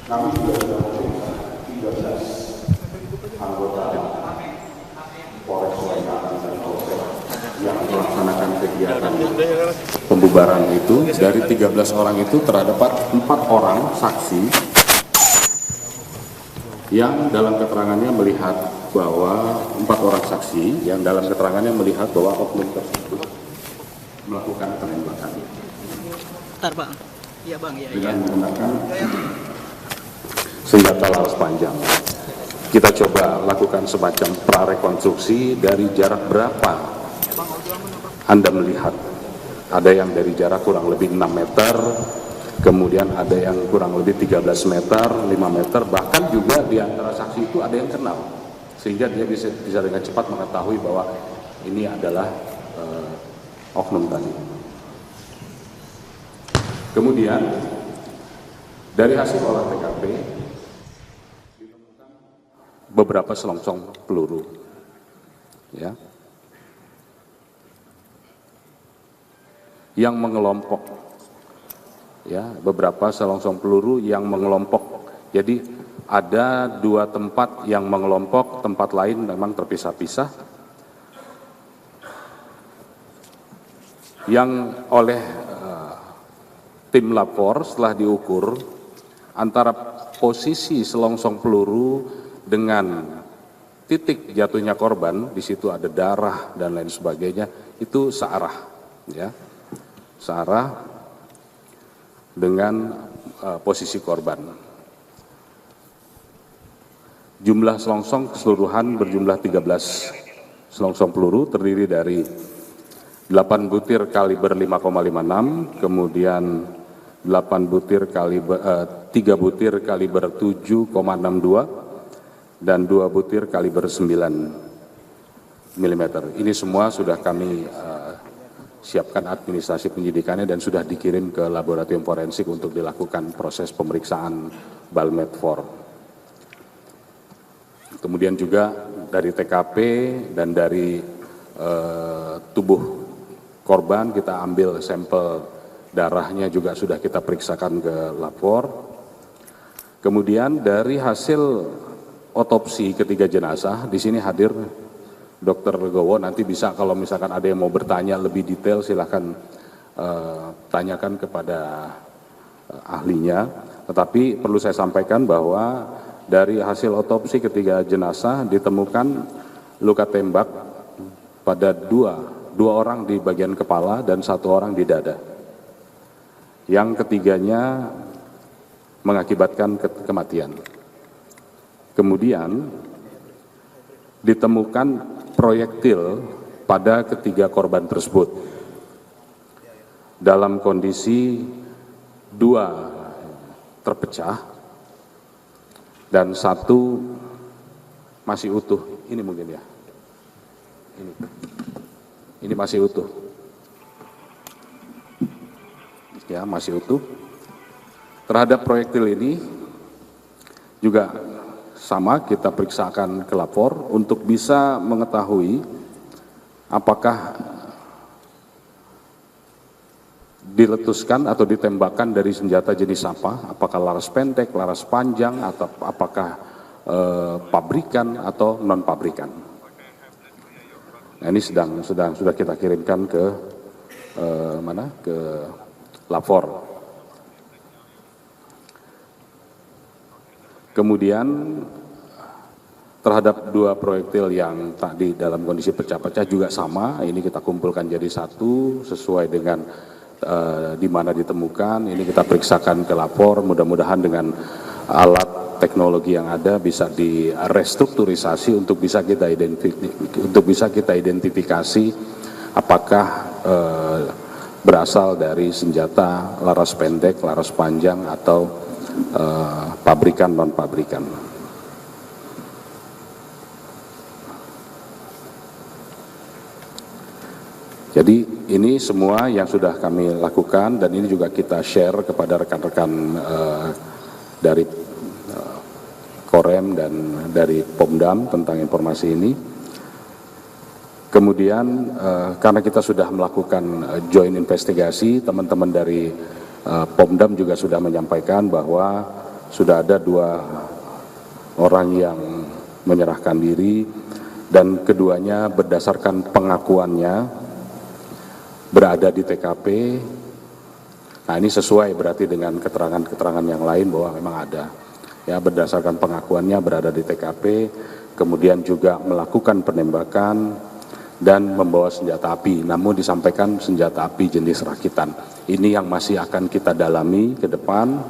Kami juga sudah memeriksa 13 anggota Polres Waingapu dan Polsek yang melaksanakan kegiatan pembubaran itu. Dari 13 orang itu terdapat 4 orang saksi yang dalam keterangannya melihat bahwa 4 orang saksi yang dalam keterangannya melihat bahwa oknum tersebut melakukan penembakan. Bentar Bang, iya Bang, ya. Dengan menggunakan senjata laras panjang. Kita coba lakukan semacam prarekonstruksi dari jarak berapa Anda melihat. Ada yang dari jarak kurang lebih 6 meter, kemudian ada yang kurang lebih 13 meter, 5 meter, bahkan juga di antara saksi itu ada yang kenal. Sehingga dia bisa dengan cepat mengetahui bahwa ini adalah oknum tadi. Kemudian dari hasil olah TKP ditemukan beberapa selongsong peluru, ya, yang mengelompok, ya, beberapa selongsong peluru yang mengelompok. Jadi ada 2 tempat yang mengelompok, tempat lain memang terpisah-pisah, yang oleh tim lapor setelah diukur antara posisi selongsong peluru dengan titik jatuhnya korban, di situ ada darah dan lain sebagainya, itu searah, ya, searah dengan posisi korban. Jumlah selongsong keseluruhan berjumlah 13 selongsong peluru, terdiri dari 8 butir kaliber 5,56, kemudian 8 butir kaliber 3 butir kaliber 7,62 dan 2 butir kaliber 9 mm. Ini semua sudah kami siapkan administrasi penyidikannya dan sudah dikirim ke laboratorium forensik untuk dilakukan proses pemeriksaan Balmed-4. Kemudian juga dari TKP dan dari tubuh korban kita ambil sampel darahnya, juga sudah kita periksakan ke lapor. Kemudian dari hasil otopsi ketiga jenazah, di sini hadir Dr. Legowo, nanti bisa kalau misalkan ada yang mau bertanya lebih detail silahkan tanyakan kepada ahlinya. Tetapi perlu saya sampaikan bahwa dari hasil otopsi ketiga jenazah ditemukan luka tembak pada dua orang di bagian kepala dan 1 orang di dada. Yang ketiganya mengakibatkan kematian. Kemudian ditemukan proyektil pada ketiga korban tersebut dalam kondisi 2 terpecah dan 1 masih utuh. Ini mungkin ya, ini masih utuh, ya, masih utuh. Terhadap proyektil ini juga sama, kita periksakan ke lapor untuk bisa mengetahui apakah diletuskan atau ditembakkan dari senjata jenis apa, apakah laras pendek, laras panjang, atau apakah pabrikan atau non pabrikan. Nah, ini sudah kita kirimkan ke ke lapor. Kemudian terhadap 2 proyektil yang tadi dalam kondisi pecah-pecah juga sama, ini kita kumpulkan jadi 1 sesuai dengan di mana ditemukan. Ini kita periksakan ke lapor, mudah-mudahan dengan alat teknologi yang ada bisa direstrukturisasi untuk bisa kita identifikasi apakah berasal dari senjata laras pendek, laras panjang, atau pabrikan non pabrikan. Jadi ini semua yang sudah kami lakukan dan ini juga kita share kepada rekan-rekan dari Korem dan dari Pomdam tentang informasi ini. Kemudian karena kita sudah melakukan joint investigasi, teman-teman dari Pomdam juga sudah menyampaikan bahwa sudah ada 2 orang yang menyerahkan diri, dan keduanya berdasarkan pengakuannya berada di TKP. Nah, ini sesuai berarti dengan keterangan-keterangan yang lain bahwa memang ada. Ya, berdasarkan pengakuannya berada di TKP, kemudian juga melakukan penembakan dan membawa senjata api. Namun disampaikan senjata api jenis rakitan. Ini yang masih akan kita dalami ke depan,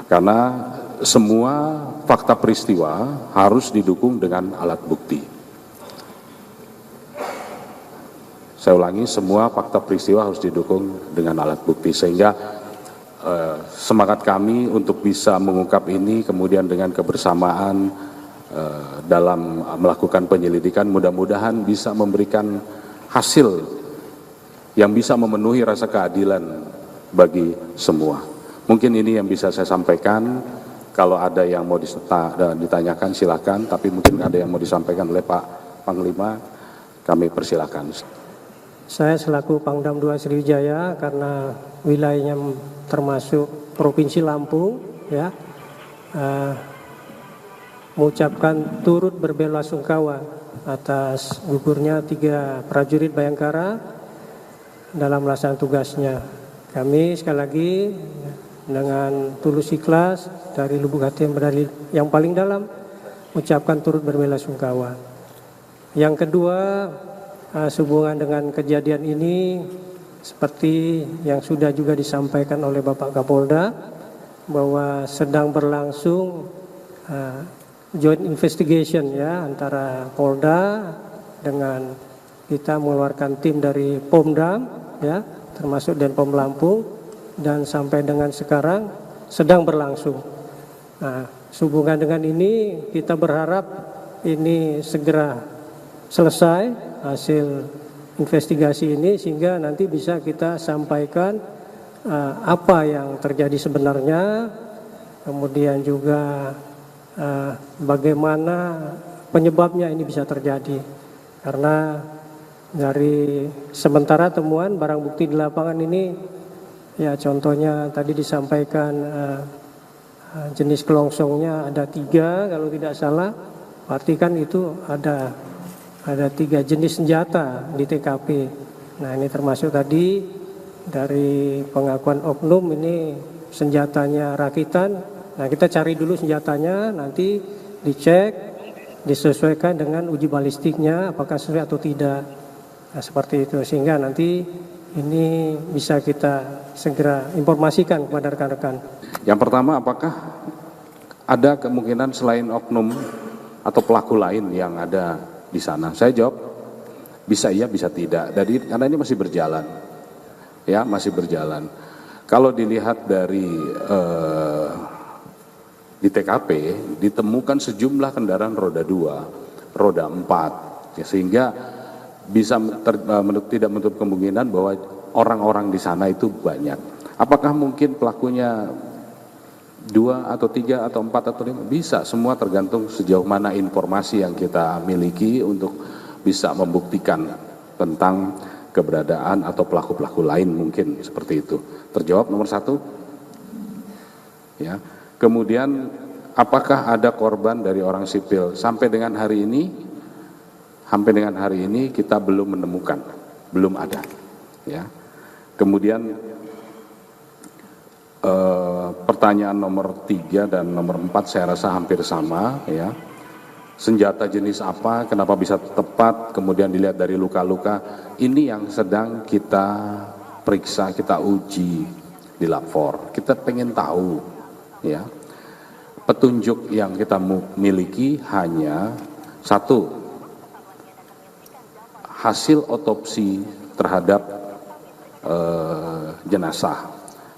karena semua fakta peristiwa harus didukung dengan alat bukti. Saya ulangi, semua fakta peristiwa harus didukung dengan alat bukti, sehingga semangat kami untuk bisa mengungkap ini, kemudian dengan kebersamaan dalam melakukan penyelidikan, mudah-mudahan bisa memberikan hasil yang bisa memenuhi rasa keadilan bagi semua. Mungkin ini yang bisa saya sampaikan. Kalau ada yang mau ditanyakan silakan, tapi mungkin ada yang mau disampaikan oleh Pak Panglima, kami persilakan. Saya selaku Pangdam 2 Sriwijaya, karena wilayahnya termasuk Provinsi Lampung, ya, mengucapkan turut berbelasungkawa atas gugurnya 3 prajurit Bayangkara dalam melaksanakan tugasnya. Kami sekali lagi dengan tulus ikhlas dari lubuk hati yang paling dalam mengucapkan turut berbelasungkawa. Yang kedua, sehubungan dengan kejadian ini, seperti yang sudah juga disampaikan oleh Bapak Kapolda, bahwa sedang berlangsung joint investigation, ya, antara Polda dengan kita mengeluarkan tim dari Pomdam, ya, termasuk Denpom Lampung, dan sampai dengan sekarang sedang berlangsung. Nah, sehubungan dengan ini kita berharap ini segera selesai hasil investigasi ini, sehingga nanti bisa kita sampaikan apa yang terjadi sebenarnya, kemudian juga bagaimana penyebabnya ini bisa terjadi. Karena dari sementara temuan barang bukti di lapangan ini, ya, contohnya tadi disampaikan jenis kelongsongnya ada 3 kalau tidak salah, berarti kan itu ada 3 jenis senjata di TKP. Nah, ini termasuk tadi dari pengakuan oknum ini senjatanya rakitan. Nah, kita cari dulu senjatanya, nanti dicek, disesuaikan dengan uji balistiknya apakah sesuai atau tidak. Nah, seperti itu, sehingga nanti ini bisa kita segera informasikan kepada rekan-rekan. Yang pertama, apakah ada kemungkinan selain oknum atau pelaku lain yang ada di sana? Saya jawab bisa iya, bisa tidak. Jadi karena ini masih berjalan, ya, masih berjalan. Kalau dilihat dari di TKP ditemukan sejumlah kendaraan roda 2, roda 4, ya, sehingga bisa tidak menutup kemungkinan bahwa orang-orang di sana itu banyak. Apakah mungkin pelakunya 2 atau 3 atau 4 atau 5? Bisa, semua tergantung sejauh mana informasi yang kita miliki untuk bisa membuktikan tentang keberadaan atau pelaku-pelaku lain, mungkin seperti itu. Terjawab nomor 1. Ya. Kemudian apakah ada korban dari orang sipil? Sampai dengan hari ini kita belum menemukan, belum ada. Ya. Kemudian pertanyaan nomor 3 dan nomor 4 saya rasa hampir sama, ya. Senjata jenis apa, kenapa bisa tepat, kemudian dilihat dari luka-luka. Ini yang sedang kita periksa, kita uji di lapor. Kita pengen tahu, ya. Petunjuk yang kita miliki hanya 1, hasil otopsi terhadap jenazah.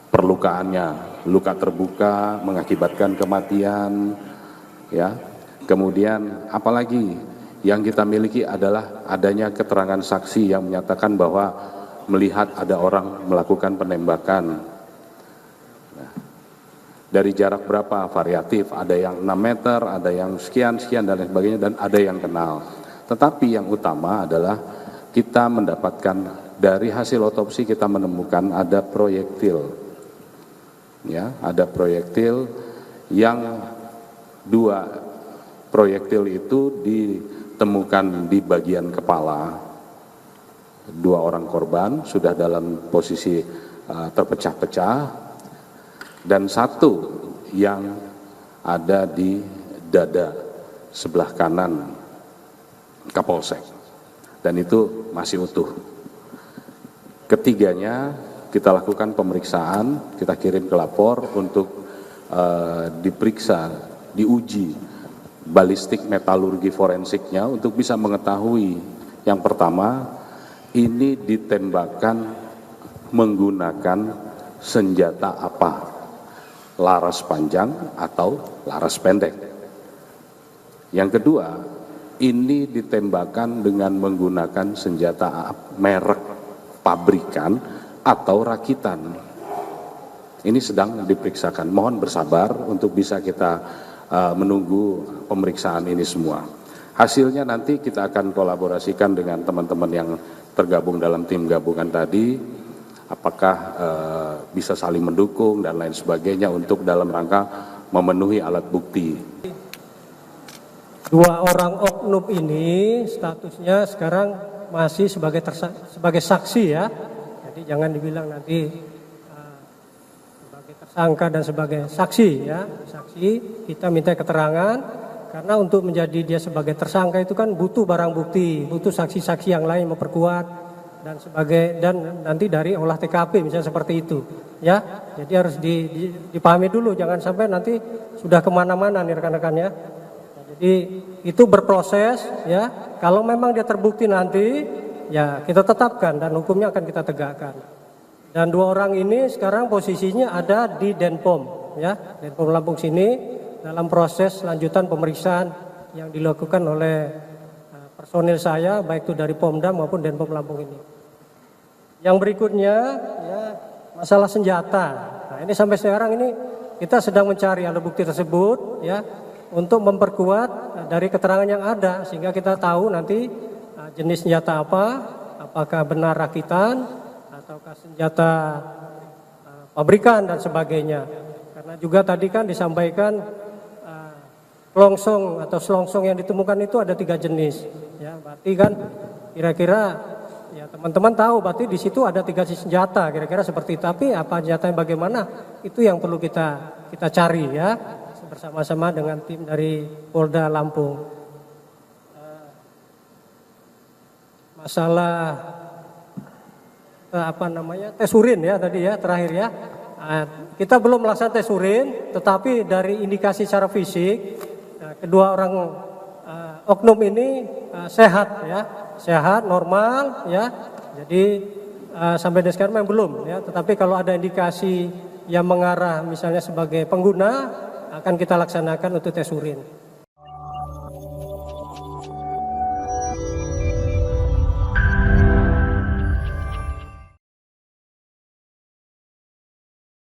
Perlukaannya, luka terbuka mengakibatkan kematian, ya. Kemudian apalagi yang kita miliki adalah adanya keterangan saksi yang menyatakan bahwa melihat ada orang melakukan penembakan. Nah, dari jarak berapa? Variatif, ada yang 6 meter, ada yang sekian dan lain sebagainya, dan ada yang kenal. Tetapi yang utama adalah kita mendapatkan dari hasil otopsi, kita menemukan ada proyektil. Ya, ada proyektil yang 2 proyektil itu ditemukan di bagian kepala. 2 orang korban sudah dalam posisi terpecah-pecah, dan 1 yang ada di dada sebelah kanan Kapolsek, dan itu masih utuh. Ketiganya kita lakukan pemeriksaan, kita kirim ke lapor untuk diperiksa, diuji balistik metalurgi forensiknya untuk bisa mengetahui yang pertama, ini ditembakkan menggunakan senjata apa, laras panjang atau laras pendek. Yang kedua, ini ditembakkan dengan menggunakan senjata merek pabrikan atau rakitan. Ini sedang diperiksakan. Mohon bersabar untuk bisa kita menunggu pemeriksaan ini semua. Hasilnya nanti kita akan kolaborasikan dengan teman-teman yang tergabung dalam tim gabungan tadi, apakah bisa saling mendukung dan lain sebagainya untuk dalam rangka memenuhi alat bukti. 2 orang oknum ini statusnya sekarang masih sebagai saksi ya. Jadi jangan dibilang nanti sebagai tersangka dan sebagai saksi ya. Saksi kita minta keterangan karena untuk menjadi dia sebagai tersangka itu kan butuh barang bukti, butuh saksi-saksi yang lain memperkuat dan nanti dari olah TKP misalnya seperti itu ya. Jadi harus dipahami dulu, jangan sampai nanti sudah kemana-mana nih rekan-rekan ya. Jadi itu berproses ya, kalau memang dia terbukti nanti ya kita tetapkan dan hukumnya akan kita tegakkan. Dan 2 orang ini sekarang posisinya ada di Denpom ya, Denpom Lampung sini dalam proses lanjutan pemeriksaan yang dilakukan oleh personil saya baik itu dari Pomdam maupun Denpom Lampung ini. Yang berikutnya ya masalah senjata. Nah, ini sampai sekarang ini kita sedang mencari alat bukti tersebut ya, untuk memperkuat dari keterangan yang ada sehingga kita tahu nanti jenis senjata apa, apakah benar rakitan ataukah senjata pabrikan dan sebagainya. Karena juga tadi kan disampaikan pelongsong atau selongsong yang ditemukan itu ada 3 jenis ya, berarti kan kira-kira ya teman-teman tahu berarti di situ ada 3 jenis senjata kira-kira seperti itu. Tapi apa senjatanya bagaimana itu yang perlu kita cari ya, bersama-sama dengan tim dari Polda Lampung. Masalah tes urin ya tadi ya terakhir ya. Kita belum melaksanakan tes urin, tetapi dari indikasi secara fisik kedua orang oknum ini sehat ya, sehat normal ya. Jadi sampai sekarang memang belum ya, tetapi kalau ada indikasi yang mengarah misalnya sebagai pengguna akan kita laksanakan untuk tes urin.